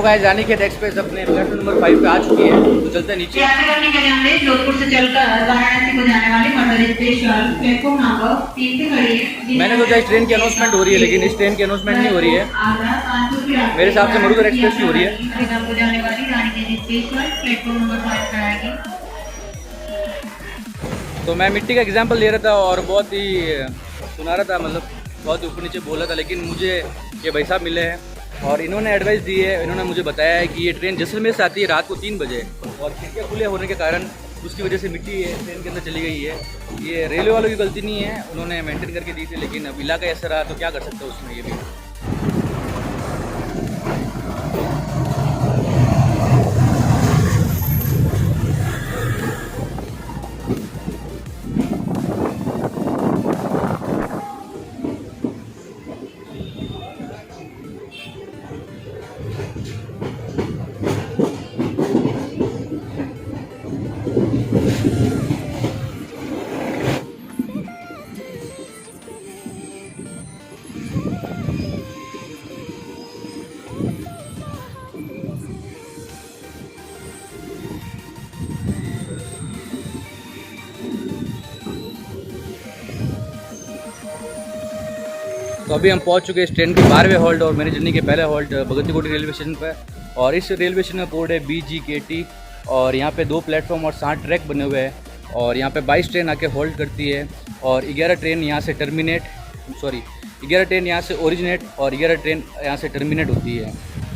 Guys Ranikhet express अपने platform number 5 पे आ चुकी है, तो चलते हैं नीचे। यात्रा करने के लिए हमने जोधपुर से चलकर वाराणसी को जाने वाली मदर स्पेशल प्लेटफॉर्म नंबर 3 पे खड़ी है। मैंने सोचा इस ट्रेन की अनाउंसमेंट हो रही है, लेकिन इस ट्रेन की अनाउंसमेंट नहीं हो रही है। मेरे हिसाब से मरुधर एक्सप्रेस की हो रही है। को जाने वाली रानीखेत स्पेशल प्लेटफॉर्म नंबर 5 पर आएगी। तो मैं मिट्टी का एग्जाम्पल ले रहा था और बहुत ही सुना रहा था, मतलब बहुत ऊपर नीचे बोल रहा था, लेकिन मुझे ये भाई साहब मिले हैं और इन्होंने एडवाइस दी है। इन्होंने मुझे बताया है कि ये ट्रेन जैसलमेर से आती है रात को 3 बजे और खिड़कियाँ खुले होने के कारण उसकी वजह से मिट्टी ट्रेन के अंदर चली गई है। ये रेलवे वालों की गलती नहीं है, उन्होंने मेंटेन करके दी थी, लेकिन अब इलाका ऐसा रहा तो क्या कर सकते हो उसमें। ये भी तो अभी हम पहुंच चुके हैं इस ट्रेन के 12वें हॉल्ट और मेरी जर्नी के पहले हॉल्ट भगत कोठी रेलवे स्टेशन पर। और इस रेलवे स्टेशन का कोड है BGKT और यहाँ पे 2 प्लेटफॉर्म और 7 ट्रैक बने हुए हैं और यहाँ पे 22 ट्रेन आके होल्ड करती है और 11 ट्रेन यहाँ से 11 ट्रेन यहाँ से ओरिजिनेट और 11 ट्रेन यहाँ से टर्मिनेट होती है।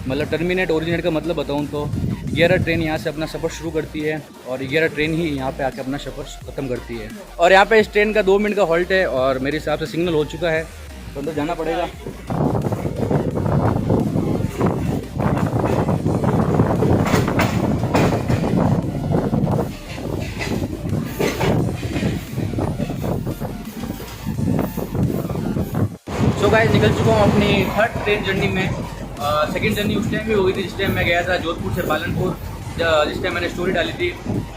मतलब टर्मिनेट ओरिजिनेट का मतलब बताऊँ तो 11 ट्रेन यहाँ से अपना सफ़र शुरू करती है और 11 ट्रेन ही यहाँ पे आके अपना सफ़र ख़त्म करती है। और यहाँ पे इस ट्रेन का 2 मिनट का हॉल्ट है और मेरे हिसाब से सिग्नल हो चुका है, तो अंदर जाना पड़ेगा। सो गाइस निकल चुका हूँ अपनी 3rd ट्रेन जर्नी में। सेकंड जर्नी उस टाइम भी हो गई थी जिस टाइम मैं गया था जोधपुर से पालनपुर, जिस टाइम मैंने स्टोरी डाली थी।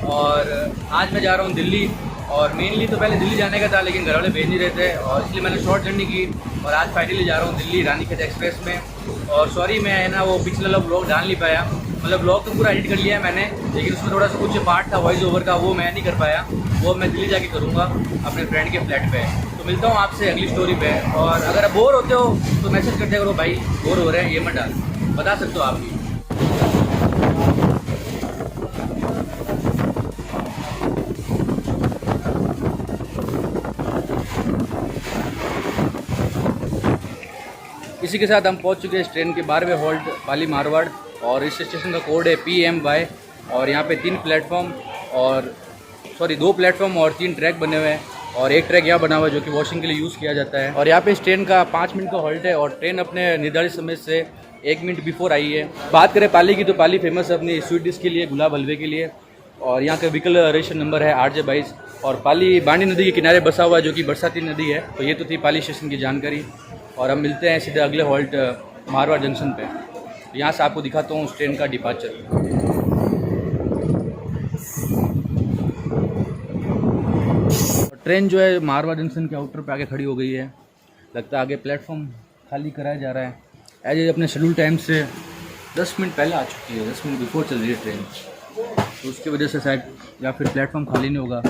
और आज मैं जा रहा हूँ दिल्ली और मेनली तो पहले दिल्ली जाने का था, लेकिन घर वाले भेज नहीं रहे थे और इसलिए मैंने शॉर्ट जर्नी की और आज फाइनली जा रहा हूँ दिल्ली रानीखेत एक्सप्रेस में। और सॉरी मैं है ना वो पिछला वाला ब्लॉग डाल नहीं पाया, मतलब ब्लॉग तो पूरा एडिट कर लिया है मैंने, लेकिन उसमें थोड़ा सा कुछ पार्ट था वॉइस ओवर का, वो मैं नहीं कर पाया। वो मैं दिल्ली जाके करूँगा अपने फ्रेंड के फ्लैट पे। तो मिलता हूँ आपसे अगली स्टोरी पे। और अगर आप बोर होते हो तो मैसेज करते करो, भाई बोर हो रहे हैं ये मत डाल, बता सकते हो आप भी। इसी के साथ हम पहुंच चुके हैं इस ट्रेन के 12वें हॉल्ट पाली मारवाड़ और इस स्टेशन का कोड है PMY और यहाँ पे 2 प्लेटफॉर्म और 3 ट्रैक बने हुए हैं और एक ट्रैक यहाँ बना हुआ है जो कि वॉशिंग के लिए यूज़ किया जाता है। और यहाँ पे इस ट्रेन का 5 मिनट का हॉल्ट है और ट्रेन अपने निर्धारित समय से 1 मिनट बिफोर आई है। बात करें पाली की तो पाली फेमस है अपनी स्वीट डिश के लिए, गुलाब हलवे के लिए। और यहाँ का व्हीकल रजिस्ट्रेशन नंबर है RJ22 और पाली बांडी नदी के किनारे बसा हुआ है जो कि बरसाती नदी है। तो ये तो थी पाली स्टेशन की जानकारी और हम मिलते हैं सीधे अगले हॉल्ट मारवाड़ जंक्शन पे। तो यहाँ से आपको दिखाता हूँ उस ट्रेन का डिपार्चर। ट्रेन जो है मारवाड़ जंक्शन के आउटर पे आके खड़ी हो गई है, लगता है आगे प्लेटफॉर्म खाली कराया जा रहा है। एज अपने शेड्यूल टाइम से 10 मिनट पहले आ चुकी है, 10 मिनट बिफोर चल रही है ट्रेन, तो उसकी वजह से शायद या फिर प्लेटफॉर्म खाली नहीं होगा,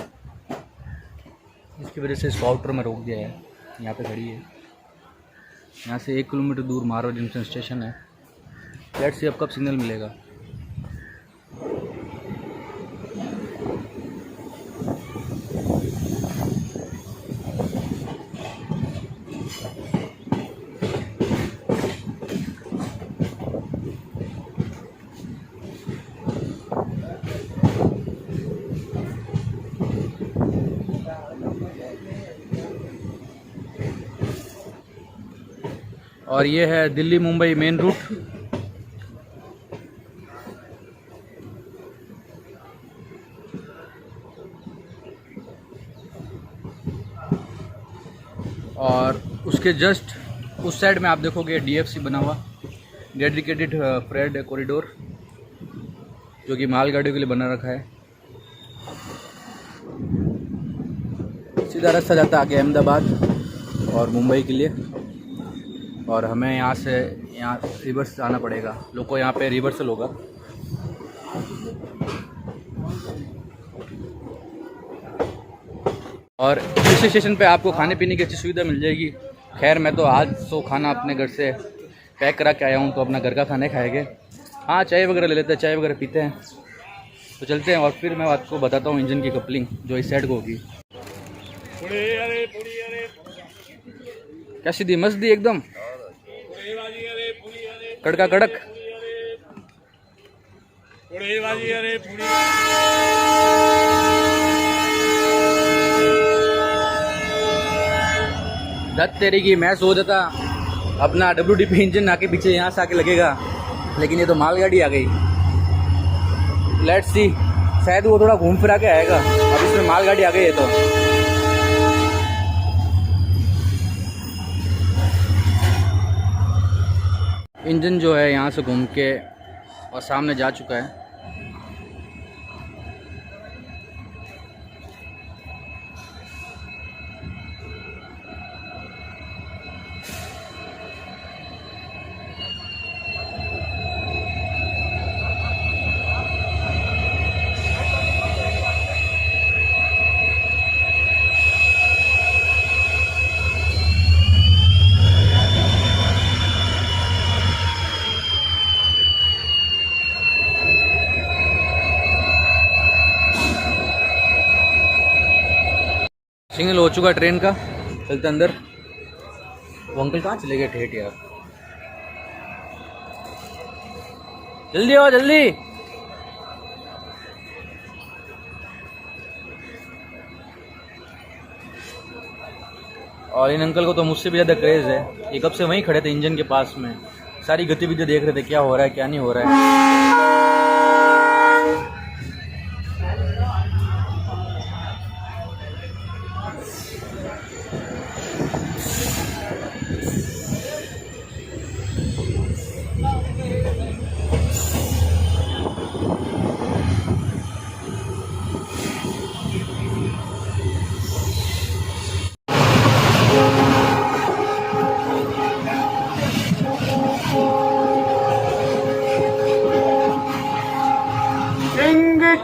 इसकी वजह से इसको आउटर में रोक दिया है। यहाँ पे खड़ी है, यहाँ से 1 किलोमीटर दूर मारवाड़ जंक्शन स्टेशन है। लेट्स सी अब कब सिग्नल मिलेगा। और ये है दिल्ली मुंबई मेन रूट। और उसके जस्ट उस साइड में आप देखोगे DFC बना हुआ, डेडिकेटेड फ्रेट कॉरिडोर, जो कि मालगाड़ियों के लिए बना रखा है। सीधा रास्ता जाता है आगे अहमदाबाद और मुंबई के लिए। और हमें यहाँ से यहाँ रिवर्स आना पड़ेगा, लोग को यहाँ पे रिवर्सल होगा। और इस स्टेशन पे आपको खाने पीने की अच्छी सुविधा मिल जाएगी। खैर मैं तो आज सो खाना अपने घर से पैक करा के आया हूँ, तो अपना घर का खाना खाएंगे। हाँ चाय वगैरह ले लेते हैं, चाय वगैरह पीते हैं, तो चलते हैं। और फिर मैं आपको बताता हूँ इंजन की कपलिंग जो इस साइड को होगी। कैसी दी? मस्त दी एकदम, कड़का कड़क। दत्त तेरी की, मैं सोच था अपना WDP इंजन आके पीछे यहाँ से आके लगेगा, लेकिन ये तो मालगाड़ी आ गई। लेट्स सी, शायद वो थोड़ा घूम फिरा के आएगा। अब इसमें मालगाड़ी आ गई है तो इंजन जो है यहाँ से घूम के और सामने जा चुका है। सिग्नल हो चुका ट्रेन का, चलते अंदर। वो अंकल कहाँ चले गए ठेठ यार, जल्दी आओ जल्दी। और इन अंकल को तो मुझसे भी ज़्यादा क्रेज़ है, ये कब से वहीं खड़े थे इंजन के पास में, सारी गतिविधियाँ देख रहे थे क्या हो रहा है क्या नहीं हो रहा है।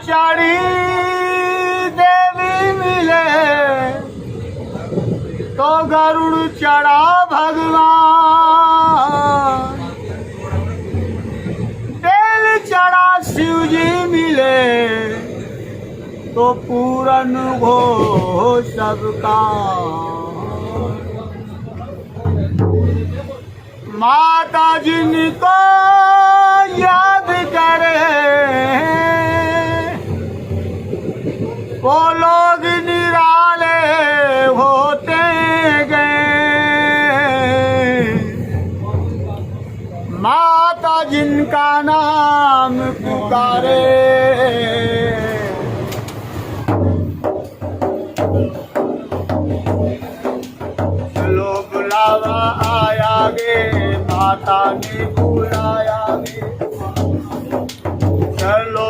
चाड़ी देवी मिले तो गरुड़ चढ़ा भगवान, तेल चढ़ा शिव जी मिले तो पूरन हो सबका। माता जिनको याद करे वो लोग निराले होते गए। माता जिनका नाम पुकारे चलो बुलावा आया गे, माता ने बुलाया गे, चलो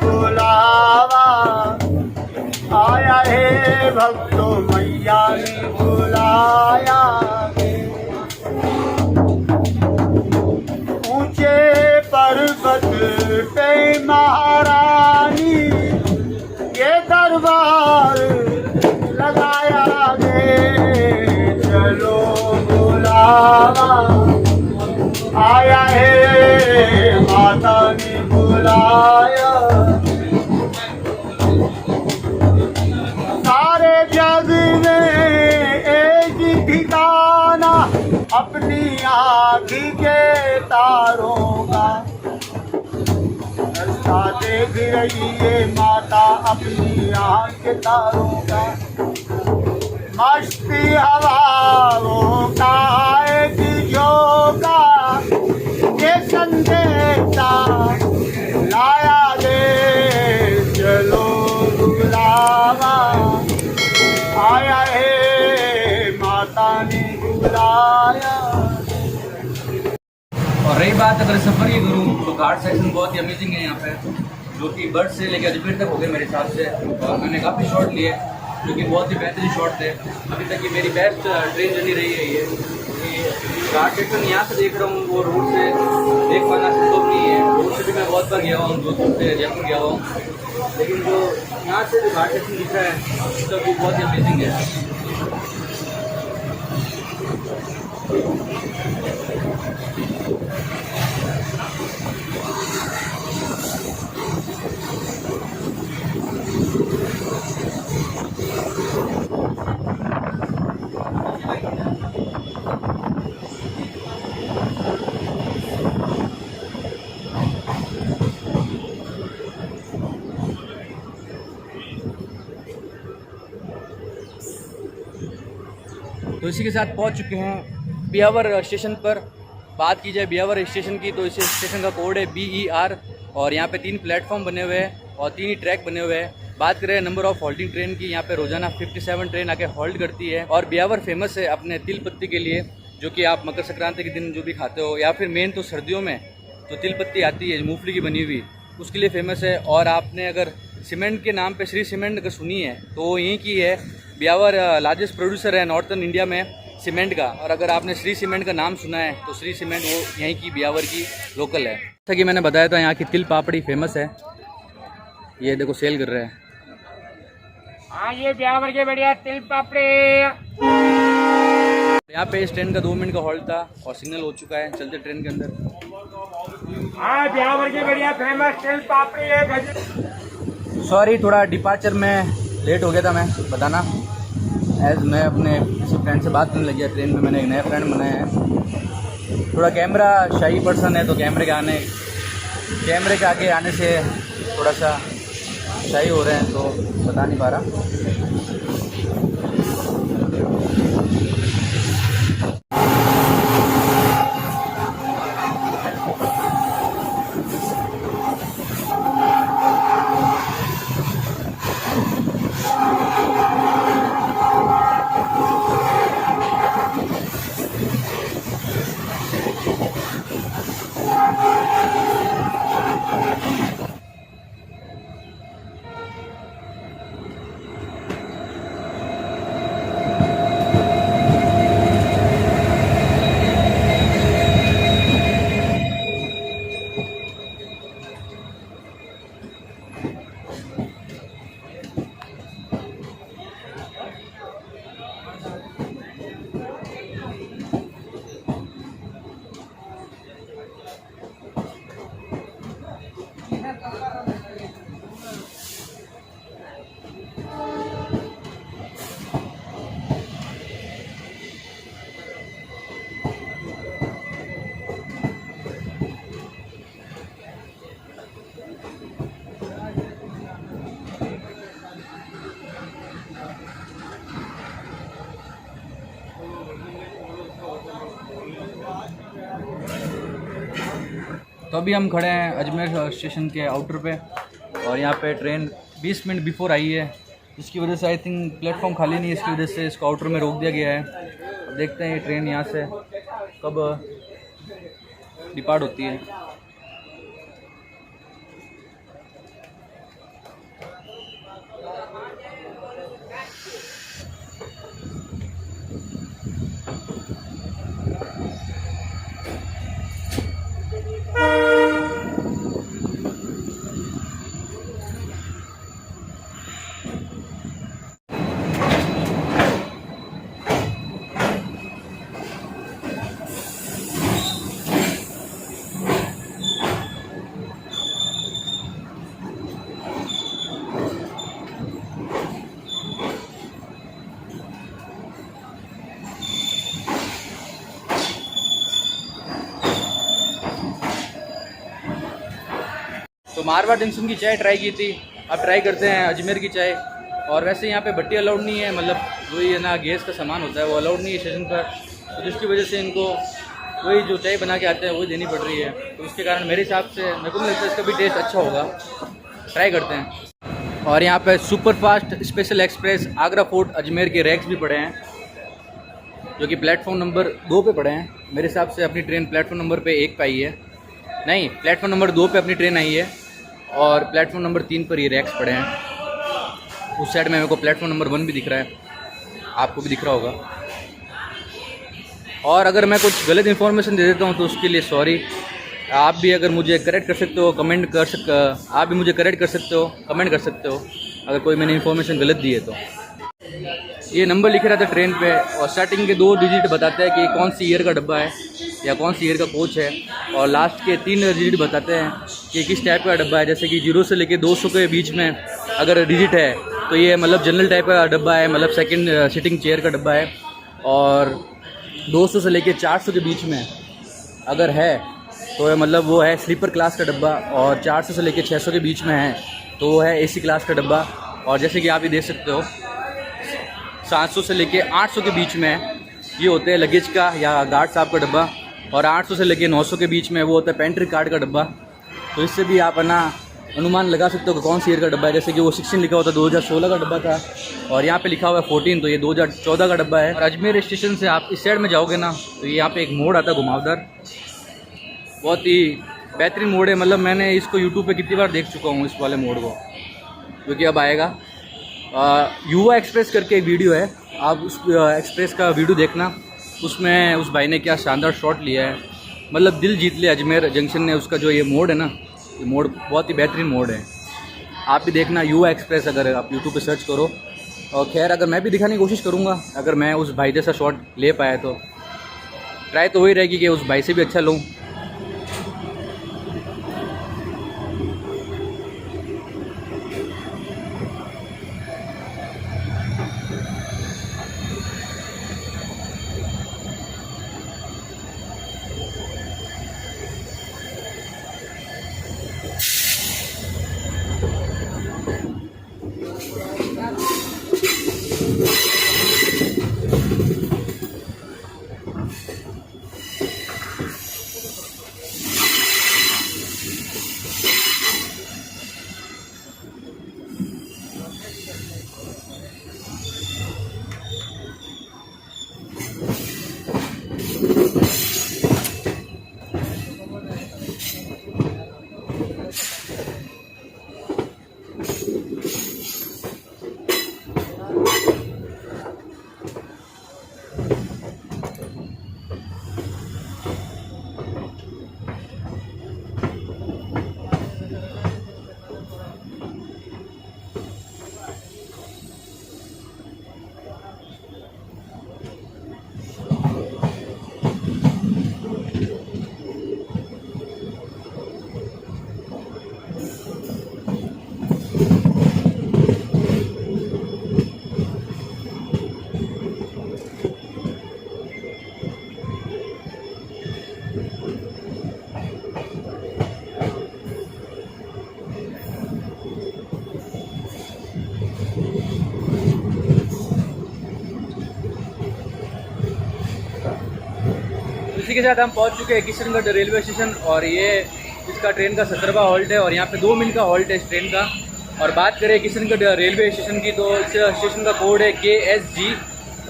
बुलावा आया है भक्तों, मैया ने बुलाया। ऊंचे पर्वत पे महारानी के दरबार लगाया गे, चलो बुलावा आया है माता ने बुलाया। सारे जग में एक ठिकाना अपनी आँखी के तारों का, रास्ता देख रही है माता अपनी आँख के तारों का। मस्ती हवाओं का एक झोंका ये संदेशा लाया दे, चलो बुलावा आया है माता ने बुलाया। और रही बात अगर सफ़र की करूँ तो घाट सेक्शन बहुत ही अमेजिंग है यहाँ पे, जो कि बर्ड से लेकर अजमेर तक हो गए मेरे हिसाब से। और मैंने काफ़ी शॉट लिए जो कि बहुत ही बेहतरीन शॉट थे। अभी तक की मेरी बेस्ट ट्रेन जर्नी रही है ये। ये घाट स्टेशन यहाँ से देख रहा हूँ, वो रोड से देख पाना संभव नहीं है। रोड से भी मैं बहुत बार गया हूँ, जोधपुर से जयपुर गया हूँ, लेकिन जो यहाँ से जो घाट स्टेशन दिख रहा है उसका व्यू बहुत ही अमेजिंग है। तो इसी के साथ पहुंच चुके हैं ब्यावर स्टेशन पर। बात की जाए ब्यावर स्टेशन की तो इस स्टेशन का कोड है BER और यहाँ पे 3 प्लेटफॉर्म बने हुए हैं और 3 ही ट्रैक बने हुए हैं। बात करें नंबर ऑफ होल्डिंग ट्रेन की, यहाँ पे रोजाना 57 ट्रेन आके होल्ड करती है। और ब्यावर फेमस है अपने तिल पत्ती के लिए, जो कि आप मकर संक्रांति के दिन जो भी खाते हो, या फिर मेन तो सर्दियों में जो तिल पत्ती आती है मूंगफली की बनी हुई, उसके लिए फेमस है। और आपने अगर सीमेंट के नाम पे श्री सीमेंट अगर सुनी है तो यहीं की है। ब्यावर लार्जेस्ट प्रोड्यूसर है नॉर्थन इंडिया में सीमेंट का, और अगर आपने श्री सीमेंट का नाम सुना है तो श्री सीमेंट वो यहीं की ब्यावर की लोकल है। जैसा कि मैंने बताया था यहाँ की तिल पापड़ी फेमस है। ये देखो सेल कर रहे हैं। हाँ, ये ब्यावर के बढ़िया तिल पापड़ी। यहाँ पे इस ट्रेन का 2 मिनट का हॉल्ट था और सिग्नल हो चुका है, चलते ट्रेन के अंदर। हाँ, ब्यावर की बढ़िया फेमस तिल पापड़ी है। सॉरी, थोड़ा डिपार्चर में लेट हो गया था, मैं बताना। एज मैं अपने किसी फ्रेंड से बात करने लग गया ट्रेन में, मैंने एक नया फ्रेंड बनाया है। थोड़ा कैमरा शाही पर्सन है तो कैमरे के आगे आने से थोड़ा सा शाही हो रहे हैं, तो बता नहीं पा रहा। तो अभी हम खड़े हैं अजमेर स्टेशन के आउटर पे और यहाँ पे ट्रेन 20 मिनट बिफोर आई है, जिसकी वजह से आई थिंक प्लेटफॉर्म खाली नहीं है, इसकी वजह से इसको आउटर में रोक दिया गया है। अब देखते हैं ये ट्रेन यहाँ से कब डिपार्ट होती है। तो मारवाड़ जंक्शन की चाय ट्राई की थी, अब ट्राई करते हैं अजमेर की चाय। और वैसे यहाँ पे भट्टी अलाउड नहीं है, मतलब जो ये ना गैस का सामान होता है वो अलाउड नहीं है स्टेशन पर, तो जिसकी वजह से इनको वही जो चाय बना के आते हैं वही देनी पड़ रही है। तो उसके कारण मेरे हिसाब से मेरे को नहीं लगता इसका भी टेस्ट अच्छा होगा, ट्राई करते हैं। और यहाँ पे super fast special express Agra fort Ajmer के रैक्स भी पड़े हैं, जो कि प्लेटफॉर्म नंबर 2 पे पड़े हैं। मेरे हिसाब से अपनी ट्रेन प्लेटफॉर्म नंबर पे 1 पे आई है, नहीं प्लेटफॉर्म नंबर 2 पे अपनी ट्रेन आई है और प्लेटफॉर्म नंबर 3 पर ये रैक्स पड़े हैं। उस साइड में मेरे को प्लेटफॉर्म नंबर 1 भी दिख रहा है, आपको भी दिख रहा होगा। और अगर मैं कुछ गलत इन्फॉर्मेशन दे देता हूँ तो उसके लिए सॉरी। आप भी अगर मुझे करेक्ट कर सकते हो आप भी मुझे करेक्ट कर सकते हो, कमेंट कर सकते हो अगर कोई मैंने इन्फॉर्मेशन गलत दी है तो। ये नंबर लिख रहा था ट्रेन पे और स्टार्टिंग के 2 डिजिट बताते हैं कि कौन सी ईयर का डब्बा है या कौन सी ईयर का कोच है, और लास्ट के 3 डिजिट बताते हैं कि किस टाइप का डब्बा है। जैसे कि 0 से लेके 200 के बीच में अगर डिजिट है तो ये मतलब जनरल टाइप का डब्बा है, मतलब सेकंड सिटिंग चेयर का डब्बा है। और 200 से लेके 400 के बीच में अगर है तो मतलब वो है स्लीपर क्लास का डब्बा, और 400 से लेके 600 के बीच में है तो वो है एसी क्लास का डब्बा। और जैसे कि आप ये देख सकते हो 700 से लेके 800 के बीच में ये होते हैं लगेज का या गार्ड साहब का डब्बा, और 800 से लेके 900 के बीच में वो होता है पेंट्री कार्ड का डब्बा। तो इससे भी आप ना अनुमान लगा सकते हो कि कौन सी ईयर का डब्बा है। जैसे कि वो 16 लिखा होता है 2016 का डब्बा था, और यहाँ पे लिखा हुआ है 14 तो ये 2014 का डब्बा है। और अजमेर स्टेशन से आप इस साइड में जाओगे ना तो यहाँ पे एक मोड़ आता है घुमावदार, बहुत ही बेहतरीन मोड़ है। मतलब मैंने इसको यूट्यूब पे कितनी बार देख चुका हूँ इस वाले मोड़ को, क्योंकि अब आएगा। युवा एक्सप्रेस करके एक वीडियो है, आप उस एक्सप्रेस का वीडियो देखना, उसमें उस भाई ने क्या शानदार शॉट लिया है। मतलब दिल जीत लिया अजमेर जंक्शन ने। उसका जो ये मोड़ है ना, ये मोड़ बहुत ही बेहतरीन मोड़ है, आप भी देखना युवा एक्सप्रेस अगर आप यूट्यूब पे सर्च करो। और खैर अगर मैं भी दिखाने की कोशिश करूँगा, अगर मैं उस भाई जैसा शॉट ले पाया तो ट्राई तो वही रहेगी कि उस भाई से भी अच्छा लूँ। इसी के साथ हम पहुंच चुके हैं किशनगढ़ रेलवे स्टेशन, और ये इसका ट्रेन का 17वां हॉल्ट है, और यहाँ पे 2 मिनट का हॉल्ट है इस ट्रेन का। और बात करें किशनगढ़ रेलवे स्टेशन की तो इस स्टेशन का कोड है KSG।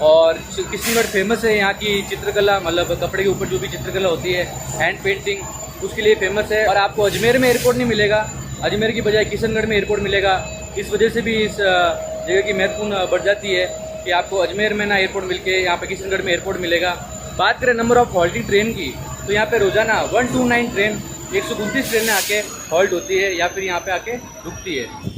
और किशनगढ़ फेमस है यहाँ की चित्रकला, मतलब कपड़े के ऊपर जो भी चित्रकला होती है हैंड पेंटिंग, उसके लिए फेमस है। और आपको अजमेर में एयरपोर्ट नहीं मिलेगा, अजमेर की बजाय किशनगढ़ में एयरपोर्ट मिलेगा। इस वजह से भी इस जगह की महत्वपूर्ण बढ़ जाती है कि आपको अजमेर में ना एयरपोर्ट मिलके यहाँ पे किशनगढ़ में एयरपोर्ट मिलेगा। बात करें नंबर ऑफ हॉल्टिंग ट्रेन की तो यहाँ पे रोजाना 129 ट्रेन 129 ट्रेनें आके हॉल्ट होती है या फिर यहाँ पे आके रुकती है।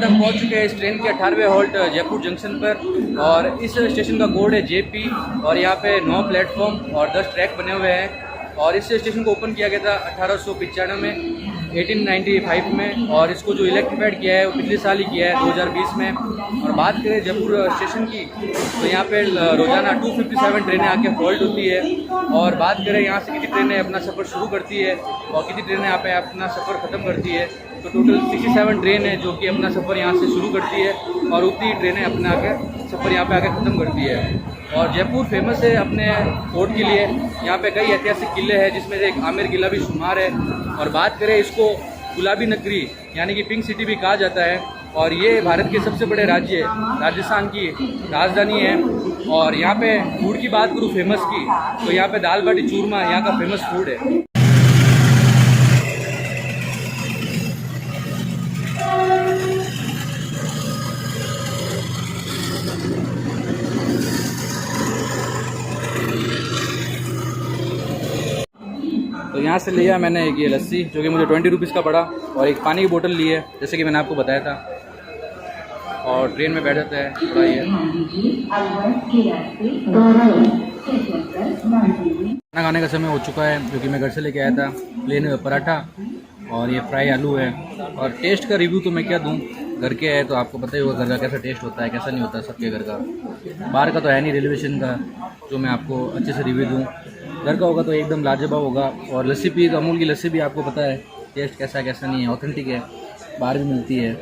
हम पहुंच चुके हैं इस ट्रेन के 18वें हॉल्ट जयपुर जंक्शन पर और इस स्टेशन का कोड है JP और यहाँ पे 9 प्लेटफॉर्म और 10 ट्रैक बने हुए हैं और इस स्टेशन को ओपन किया गया था 1895 में 1895 में और इसको जो इलेक्ट्रीफाइड किया है वो पिछले साल ही किया है 2020 में। और बात करें जयपुर स्टेशन की तो यहाँ पे रोज़ाना 257 ट्रेनें आके हॉल्ट होती है और बात करें यहाँ से कितनी ट्रेनें अपना सफ़र शुरू करती है और कितनी ट्रेनें यहाँ पे अपना सफ़र ख़त्म करती है तो टोटल 67 ट्रेन है जो कि अपना सफ़र यहाँ से शुरू करती है और उतनी ट्रेनें अपना आके सफ़र यहाँ पे आके ख़त्म करती है। और जयपुर फेमस है अपने फोर्ट के लिए, यहाँ पे कई ऐतिहासिक किले हैं जिसमें से एक आमेर किला भी शुमार है। और बात करें इसको गुलाबी नगरी यानी कि पिंक सिटी भी कहा जाता है और ये भारत के सबसे बड़े राज्य राजस्थान की राजधानी है। और यहाँ पे फूड की बात करूँ फेमस की तो यहाँ पे दाल बाटी चूरमा यहाँ का फेमस फूड है। तो यहाँ से लिया मैंने एक ये लस्सी जो कि मुझे 20 रुपीज़ का पड़ा और एक पानी की बोतल ली है जैसे कि मैंने आपको बताया था और ट्रेन में बैठ जाता है थोड़ा ये खाना खाने का समय हो चुका है जो कि मैं घर से लेके आया था प्लेन पराठा और ये फ्राई आलू है। और टेस्ट का रिव्यू तो मैं क्या दूँ, घर के है तो आपको पता ही होगा घर का कैसा टेस्ट होता है कैसा नहीं होता सबके घर का, बाहर का तो है नहीं रेलवेशन का जो मैं आपको अच्छे से रिव्यू दूँ। घर का होगा तो एकदम लाजवाब होगा। और लस्सी पी तो अमूल की लस्सी भी आपको पता है टेस्ट कैसा है कैसा नहीं है, ऑथेंटिक है, बाहर भी मिलती है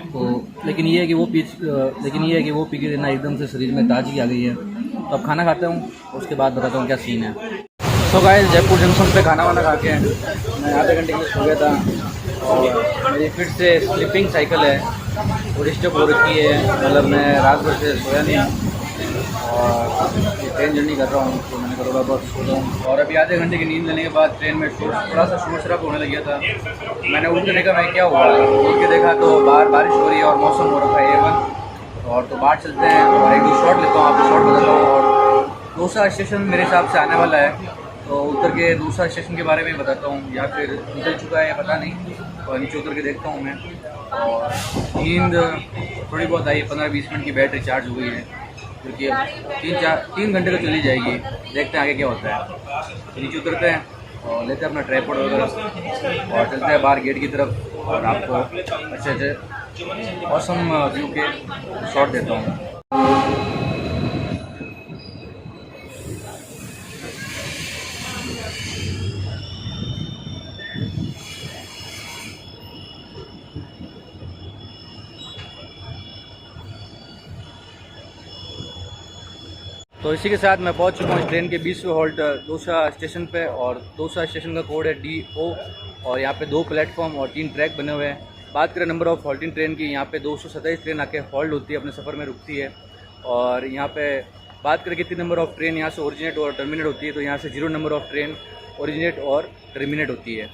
तो लेकिन ये है कि वो पी के देना एकदम से शरीर में ताजगी आ गई है। तो अब खाना खाता हूँ उसके बाद बताता हूँ क्या सीन है। तो गाइस जयपुर जंक्शन पे खाना वाना खा के मैं आधे घंटे के लिए सो गया था और मेरी फिर से स्लीपिंग साइकिल है वो डिस्टर्ब हो रखी है, मतलब मैं रात भर से सोया नहीं और ट्रेन जर्नी कर रहा हूँ तो मैंने कहा थोड़ा बहुत सो जाऊँ। और अभी आधे घंटे की नींद लेने के बाद ट्रेन में थोड़ा सा शोर शराब होने लग गया था। मैंने उठ के देखा मैं क्या हुआ, उठ के देखा तो बाहर बारिश हो रही है और मौसम हो रखा है A1 और तो बाहर चलते हैं और एक दो शॉट लेता हूँ, आपको शॉट बताता हूँ। और दूसरा स्टेशन मेरे हिसाब से आने वाला है तो उतर के दूसरा स्टेशन के बारे में बताता हूँ या फिर निकल चुका है पता नहीं, और नीचे उतर के देखता हूँ मैं। और नींद थोड़ी बहुत आई, 15-20 मिनट की बैटरी चार्ज हो गई है क्योंकि 3 घंटे तो चली जाएगी, देखते हैं आगे क्या होता है। नीचे उतरते हैं और लेते हैं अपना ट्राइपॉड वगैरह और चलते हैं बाहर गेट की तरफ और आपको अच्छे ऑसम व्यू के शॉट देता हूँ। तो इसी के साथ मैं पहुंच चुका हूँ इस ट्रेन के 20वें हॉल्ट दौसा स्टेशन पे और दौसा स्टेशन का कोड है DO और यहाँ पे 2 प्लेटफॉर्म और 3 ट्रैक बने हुए हैं। बात करें नंबर ऑफ़ हॉल्टिंग ट्रेन की, यहाँ पे 227 ट्रेन आके हॉल्ट होती है, अपने सफ़र में रुकती है। और यहाँ पे बात करें कितनी नंबर ऑफ़ ट्रेन यहाँ से ओरिजिनेट और टर्मिनेट होती है तो यहाँ से 0 नंबर ऑफ़ ट्रेन ओरिजिनेट और टर्मिनेट होती है।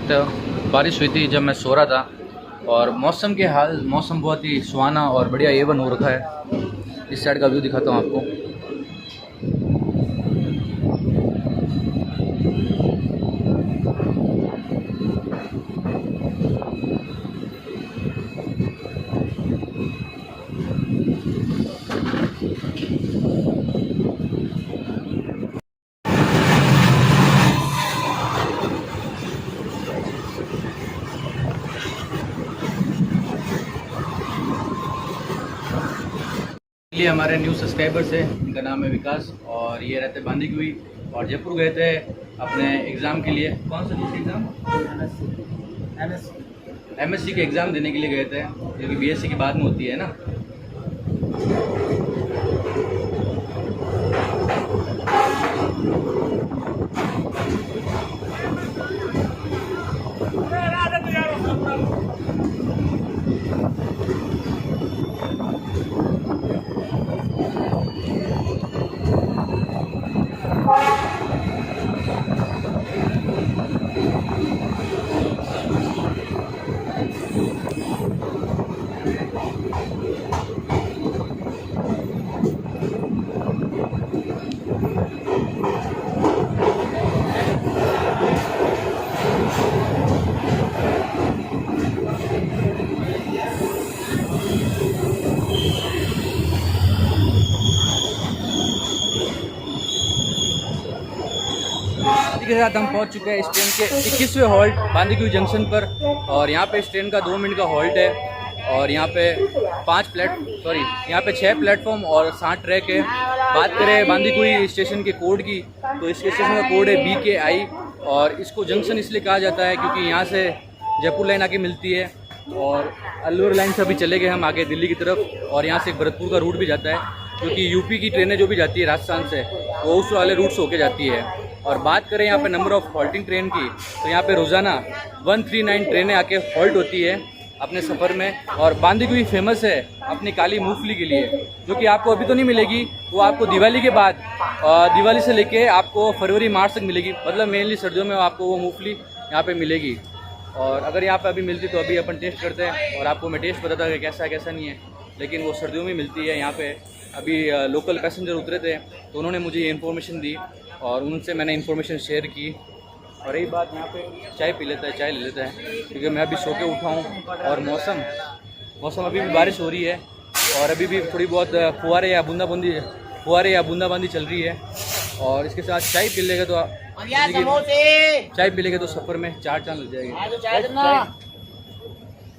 तो बारिश हुई थी जब मैं सो रहा था और मौसम बहुत ही सुहाना और बढ़िया A1 हो रखा है। इस साइड का व्यू दिखाता हूँ आपको। ये हमारे न्यू सब्सक्राइबर्स है, इनका नाम है विकास और ये रहते बांदी हुई और जयपुर गए थे अपने एग्ज़ाम के लिए। कौन सा एग्ज़ाम? MSc के एग्ज़ाम देने के लिए गए थे जो कि BSc के बाद में होती है ना। के साथ हम पहुंच चुके हैं इस ट्रेन के 21वें हॉल्ट बांदीकुई जंक्शन पर। और यहाँ पे इस ट्रेन का 2 मिनट का हॉल्ट है। और यहाँ पे 6 प्लेटफॉर्म और 60 ट्रैक है। बात करें बांदीकुई स्टेशन के कोड की, तो इस स्टेशन का कोड है BKI। और इसको जंक्शन इसलिए कहा जाता है क्योंकि यहाँ से जयपुर लाइन आके मिलती है और अलवर लाइन से अभी चले गए हम आगे दिल्ली की तरफ। और यहाँ से भरतपुर का रूट भी जाता है, क्योंकि यूपी की ट्रेनें जो भी जाती है राजस्थान से, वो उस वाले रूट से होके जाती है। और बात करें यहाँ पे नंबर ऑफ़ हॉल्टिंग ट्रेन की, तो यहाँ पे रोज़ाना 139 ट्रेनें आके हॉल्ट होती है अपने सफ़र में। और बांदीकुई फेमस है अपनी काली मूंगफली के लिए, जो कि आपको अभी तो नहीं मिलेगी, वो आपको दिवाली के बाद, दिवाली से लेके आपको फरवरी मार्च तक मिलेगी। मतलब मेनली सर्दियों में आपको वो मूंगफली यहाँ पे मिलेगी। और अगर यहाँ पे अभी मिलती तो अभी अपन टेस्ट करते हैं और आपको मैं टेस्ट बताता कि कैसा है कैसा नहीं है। लेकिन वो सर्दियों में मिलती है यहाँ पे। अभी लोकल पैसेंजर उतरे थे तो उन्होंने मुझे ये इन्फॉर्मेशन दी और उनसे मैंने इन्फॉर्मेशन शेयर की। और रही बात, यहाँ पे चाय पी लेता है, चाय ले लेता है, क्योंकि मैं अभी सो के उठा हूँ। और मौसम अभी भी बारिश हो रही है और अभी भी थोड़ी बहुत फुहारे या बूंदाबांदी चल रही है। और इसके साथ चाय पी लेगा तो सफ़र में 4 चांद लग जाएगी।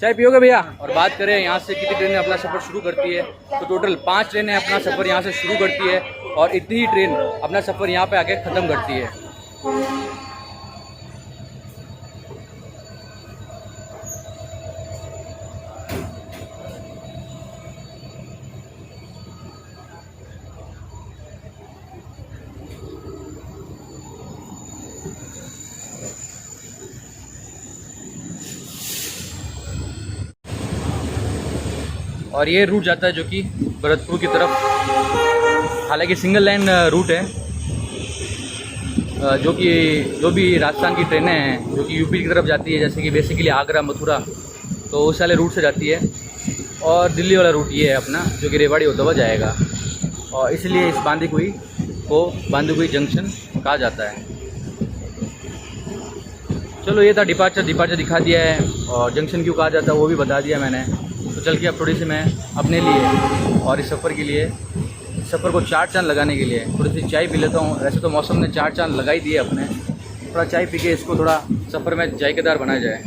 चाय पियोगे भैया? और बात करें यहाँ से कितनी ट्रेनें अपना सफ़र शुरू करती है, तो टोटल 5 ट्रेनें अपना सफ़र यहाँ से शुरू करती है और इतनी ही ट्रेन अपना सफ़र यहाँ पे आके ख़त्म करती है। और ये रूट जाता है जो कि भरतपुर की तरफ, हालांकि सिंगल लाइन रूट है, जो भी राजस्थान की ट्रेनें हैं जो कि यूपी की तरफ जाती है, जैसे कि बेसिकली आगरा, मथुरा, तो उस वाले रूट से जाती है। और दिल्ली वाला रूट ये है अपना, जो कि रेवाड़ी होता हुआ जाएगा। और इसलिए इस बांदीकुई को बांदीकुई जंक्शन कहा जाता है। चलो, ये था डिपार्चर दिखा दिया है और जंक्शन क्यों कहा जाता है वो भी बता दिया मैंने। तो चल के अब थोड़ी सी मैं अपने लिए और इस सफ़र को 4 चांद लगाने के लिए थोड़ी सी चाय पी लेता हूँ। वैसे तो मौसम ने 4 चांद लगा ही दिए अपने, थोड़ा चाय पी के इसको थोड़ा सफ़र में जायकेदार बनाया जाए।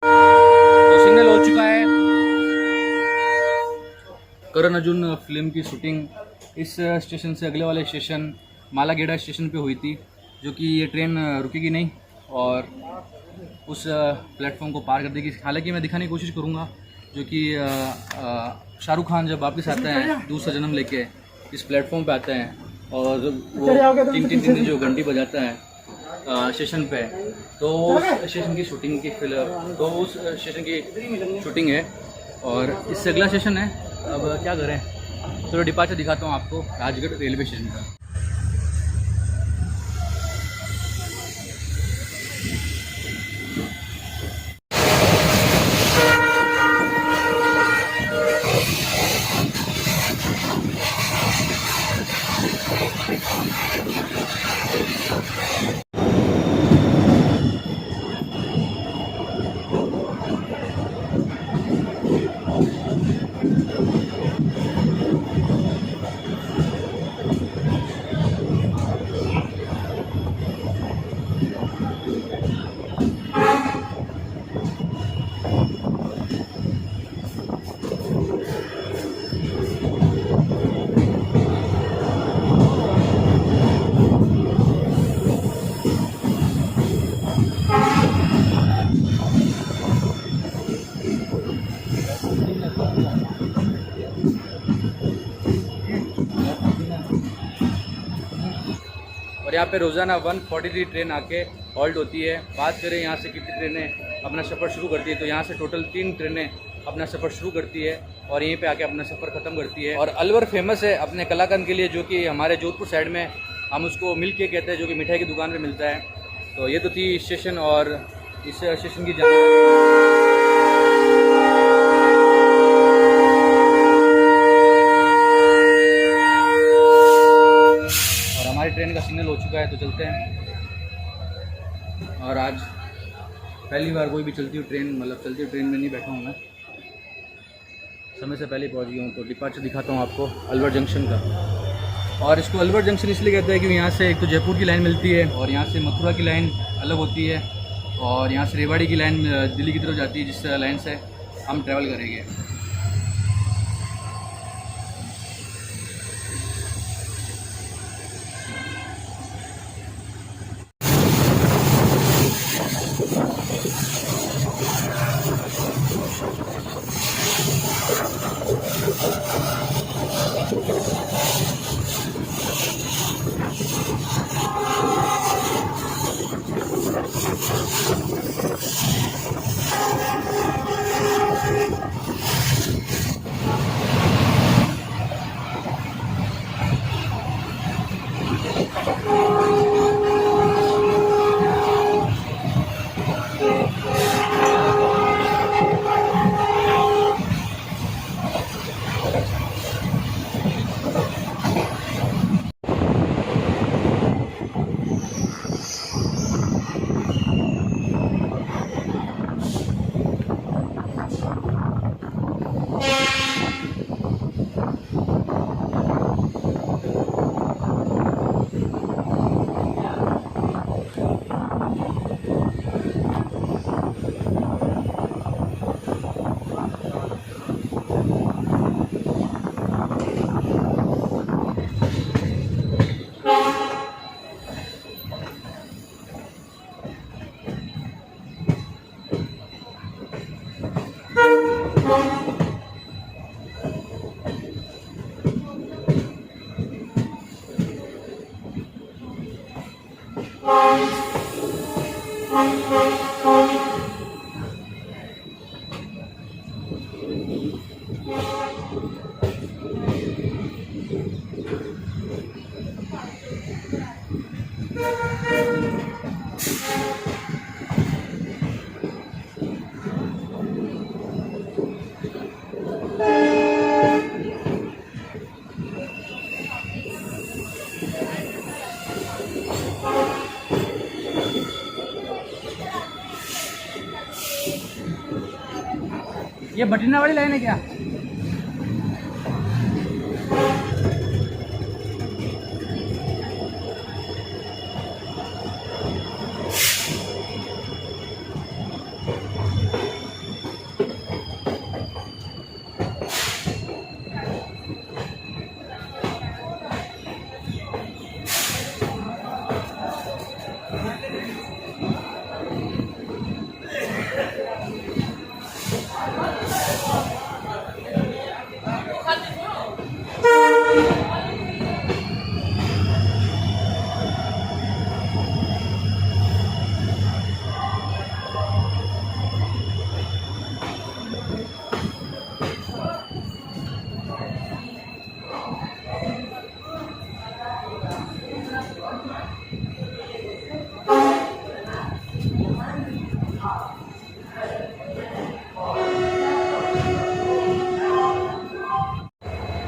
तो सिग्नल हो चुका है। करण अर्जुन फिल्म की शूटिंग इस स्टेशन से अगले वाले स्टेशन मालागेड़ा स्टेशन पे हुई थी, जो कि ये ट्रेन रुकेगी नहीं और उस प्लेटफॉर्म को पार कर देगी। हालांकि मैं दिखाने की कोशिश करूँगा, जो कि शाहरुख खान जब वापस आते हैं दूसरा जन्म लेके इस प्लेटफॉर्म पे आते हैं और वो तीन जो घंटी बजाता है स्टेशन पे, तो उस स्टेशन की शूटिंग की शूटिंग है। और इससे अगला स्टेशन है, अब क्या करें, चलो डिपार्चर दिखाता हूँ आपको राजगढ़ रेलवे स्टेशन का। और यहाँ पे रोज़ाना 143 ट्रेन आके हॉल्ट होती है। बात करें यहाँ से कितनी ट्रेनें अपना सफ़र शुरू करती है। तो यहाँ से टोटल 3 ट्रेनें अपना सफ़र शुरू करती है और यहीं पे आके अपना सफ़र ख़त्म करती है। और अलवर फेमस है अपने कलाकंद के लिए, जो कि हमारे जोधपुर साइड में हम उसको मिल्क केक कहते हैं, जो कि मिठाई की दुकान पे मिलता है। तो ये तो थी स्टेशन और इस स्टेशन की और हमारी ट्रेन का सिग्नल हो चुका है, तो चलते हैं। और आज पहली बार कोई भी चलती हुई ट्रेन, मतलब चलती हुई ट्रेन में नहीं बैठा हूँ मैं, समय से पहले पहुँच गया हूँ। तो डिपार्चर दिखाता हूँ आपको अलवर जंक्शन का। और इसको अलवर जंक्शन इसलिए कहते हैं कि यहाँ से एक तो जयपुर की लाइन मिलती है और यहाँ से मथुरा की लाइन अलग होती है और यहाँ से रेवाड़ी की लाइन दिल्ली की तरफ जाती है, जिस लाइन से हम ट्रैवल करेंगे। ये बठिंडा वाली लाइन है क्या?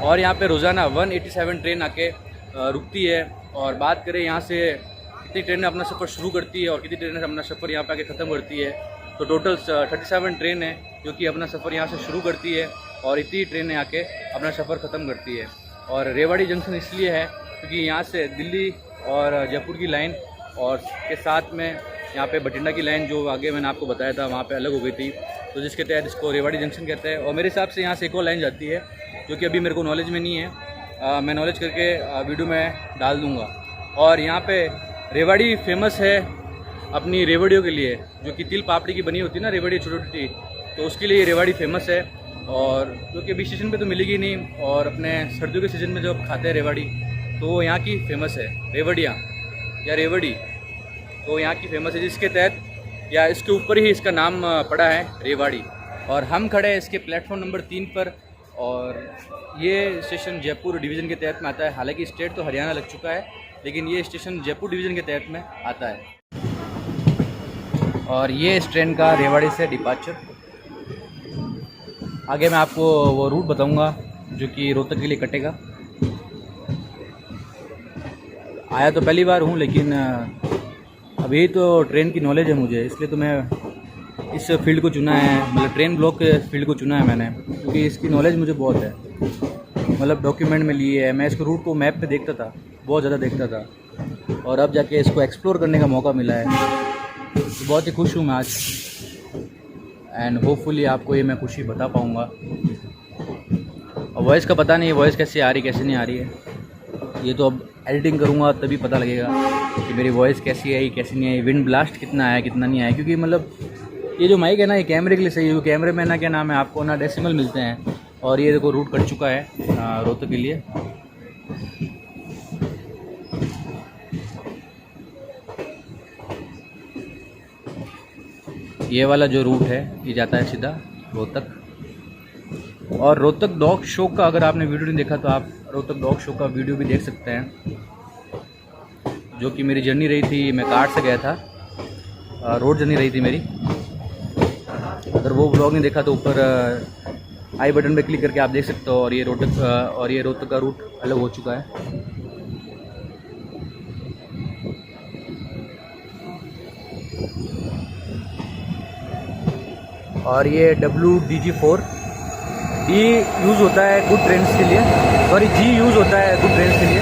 और यहाँ पे रोज़ाना 187 ट्रेन आके रुकती है। और बात करें यहाँ से कितनी ट्रेनें अपना सफ़र शुरू करती है और कितनी ट्रेनें अपना सफ़र यहाँ पे आके ख़त्म करती है, तो टोटल 37 ट्रेन है जो कि अपना सफ़र यहाँ से शुरू करती है और इतनी ट्रेनें आके अपना सफ़र ख़त्म करती है। और रेवाड़ी जंक्शन इसलिए है क्योंकि यहाँ से दिल्ली और जयपुर की लाइन और के साथ में यहाँ पे बठिंडा की लाइन जो आगे मैंने आपको बताया था वहाँ पे अलग हो गई थी, तो जिसके तहत इसको रेवाड़ी जंक्शन कहते हैं। और मेरे हिसाब से यहाँ से एक और लाइन जाती है जो कि अभी मेरे को नॉलेज में नहीं है, मैं नॉलेज करके वीडियो में डाल दूँगा। और यहाँ पे रेवाड़ी फेमस है अपनी रेवड़ियों के लिए, जो कि तिल पापड़ी की बनी होती है ना रेवड़ी छोटी छोटी, तो उसके लिए रेवाड़ी फेमस है। और क्योंकि अभी सीजन पे तो मिलेगी नहीं, और अपने सर्दियों के सीज़न में जब खाते हैं रेवाड़ी तो वो यहाँ की फेमस है, रेवड़ियाँ या रेवड़ी, तो यहाँ की फेमस है, जिसके तहत या इसके ऊपर ही इसका नाम पड़ा है रेवाड़ी। और हम खड़े हैं इसके प्लेटफॉर्म नंबर 3 पर। और ये स्टेशन जयपुर डिवीज़न के तहत में आता है। हालांकि स्टेट तो हरियाणा लग चुका है, लेकिन ये स्टेशन जयपुर डिवीज़न के तहत में आता है। और ये इस ट्रेन का रेवाड़ी से डिपार्चर। आगे मैं आपको वो रूट बताऊंगा जो कि रोहतक के लिए कटेगा। आया तो पहली बार हूँ, लेकिन अभी तो ट्रेन की नॉलेज है मुझे, इसलिए तो मैं इस फील्ड को चुना है, मतलब ट्रेन ब्लॉक के फील्ड को चुना है मैंने, क्योंकि इसकी नॉलेज मुझे बहुत है। मतलब डॉक्यूमेंट में लिए है, मैं इसको रूट को मैप पे देखता था, बहुत ज़्यादा देखता था, और अब जाके इसको एक्सप्लोर करने का मौका मिला है। तो बहुत ही खुश हूँ मैं आज, एंड होपफुली आपको ये मैं खुशी बता पाऊँगा। और वॉइस का पता नहीं वॉइस कैसे आ रही कैसे नहीं आ रही है, ये तो अब एडिटिंग करूँगा तभी पता लगेगा कि मेरी वॉइस कैसी आई कैसी नहीं आई, विंड ब्लास्ट कितना आया कितना नहीं आया। क्योंकि मतलब ये जो माइक है ना, ये कैमरे के लिए सही है। कैमरे में ना क्या नाम है, आपको ना डेसिमल मिलते हैं। और ये देखो रूट कट चुका है रोहतक के लिए। ये वाला जो रूट है ये जाता है सीधा रोहतक। और रोहतक डॉग शो का अगर आपने वीडियो नहीं देखा तो आप रोहतक डॉग शो का वीडियो भी देख सकते हैं, जो कि मेरी जर्नी रही थी। मैं कार से गया था, रोड जर्नी रही थी मेरी। अगर वो व्लॉग नहीं देखा तो ऊपर आई बटन पे क्लिक करके आप देख सकते हो। और ये रोहतक का रूट अलग हो चुका है। और ये WDG4 डी यूज़ होता है गुड ट्रेन्स के लिए, सॉरी G यूज़ होता है गुड ट्रेन्स के लिए।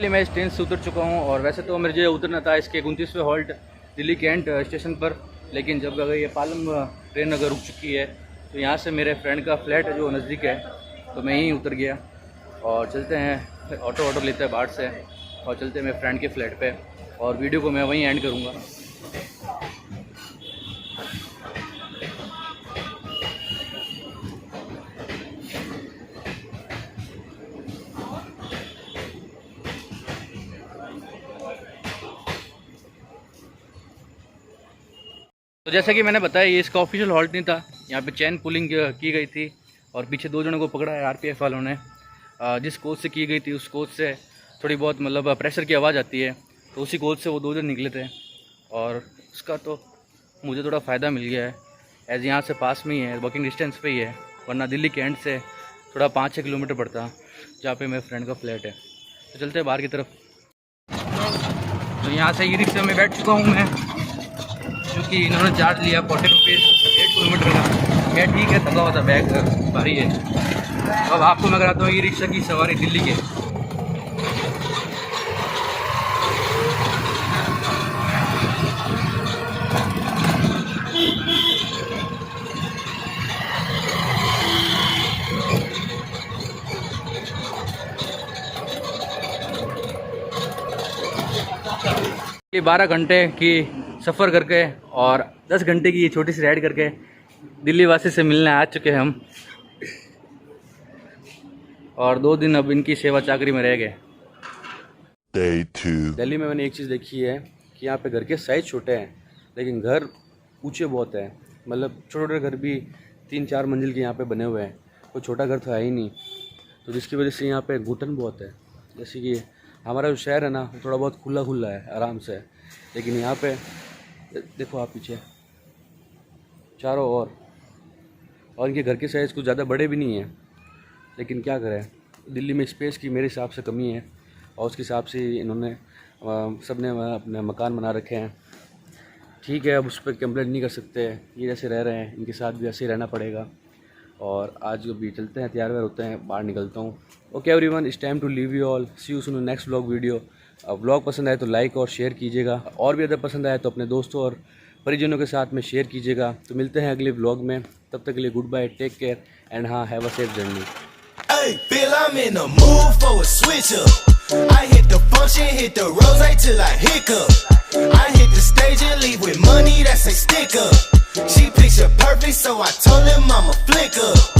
मैं इस ट्रेन से उतर चुका हूँ। और वैसे तो मुझे उतरना था इसके 29वें हॉल्ट दिल्ली कैंट स्टेशन पर, लेकिन जब अगर ये पालम ट्रेन अगर रुक चुकी है तो यहाँ से मेरे फ्रेंड का फ्लैट है जो नज़दीक है, तो मैं यहीं उतर गया। और चलते हैं, ऑटो लेते हैं बाहर से और चलते हैं मेरे फ्रेंड के फ्लैट पे। और वीडियो को मैं वहीं एंड करूँगा। तो जैसा कि मैंने बताया, ये इसका ऑफिशियल हॉल्ट नहीं था। यहाँ पे चैन पुलिंग की गई थी और पीछे 2 जनों को पकड़ा है RPF वालों ने। जिस कोच से की गई थी उस कोच से थोड़ी बहुत मतलब प्रेशर की आवाज़ आती है, तो उसी कोच से वो 2 जन निकले थे। और उसका तो मुझे थोड़ा फ़ायदा मिल गया है, एज यहाँ से पास में ही है, वॉकिंग डिस्टेंस पे ही है। वरना दिल्ली कैंट से थोड़ा 5-6 किलोमीटर पड़ता, जहाँ पे मेरे फ्रेंड का फ्लैट है। तो चलते हैं बाहर की तरफ। तो यहाँ से ई रिक्शा में बैठ चुका हूँ मैं, क्योंकि इन्होंने चार्ज लिया 40 रुपीज़ 1 किलोमीटर का। क्या ठीक है, थका हुआ था, बैग भारी है। अब आपको मैं कराता हूँ ई रिक्शा की सवारी दिल्ली के। ये 12 घंटे की सफ़र करके और 10 घंटे की ये छोटी सी राइड करके दिल्ली वासी से मिलने आ चुके हैं हम। और 2 दिन अब इनकी सेवा चाकरी में रह गए। दिल्ली में मैंने एक चीज़ देखी है कि यहाँ पे घर के साइज़ छोटे हैं, लेकिन घर ऊंचे बहुत हैं। मतलब छोटे घर भी 3-4 मंजिल के यहाँ पे बने हुए हैं, कोई छोटा घर तो है ही नहीं। तो जिसकी वजह से यहाँ पे घुटन बहुत है। जैसे कि हमारा जो शहर है ना, थोड़ा बहुत खुला है, आराम से। लेकिन यहाँ पे देखो आप पीछे चारों और इनके घर के साइज़ कुछ ज़्यादा बड़े भी नहीं हैं। लेकिन क्या करें, दिल्ली में स्पेस की मेरे हिसाब से कमी है, और उसके हिसाब से इन्होंने सब ने अपने मकान बना रखे हैं। ठीक है, अब उस पर कंप्लेंट नहीं कर सकते। ये जैसे रह रहे हैं, इनके साथ भी ऐसे ही रहना पड़ेगा। और आज अभी चलते हैं, तैयार होते हैं, बाहर निकलता हूँ। Okay everyone, it's time to leave you all. See you soon next vlog video. Vlog पसंद आए तो लाइक और शेयर कीजिएगा, और भी अगर पसंद आए तो अपने दोस्तों और परिजनों के साथ में शेयर कीजिएगा। तो मिलते हैं अगले व्लॉग में, तब तक के लिए good bye, take care and हाँ, have a safe journey. Hey, Bill, I'm in the mood for a switch up. I hit the function, hit the rose till I hiccup. I hit the stage and leave with money that's a stick up. She picture perfect, so I told him I'm a flick up.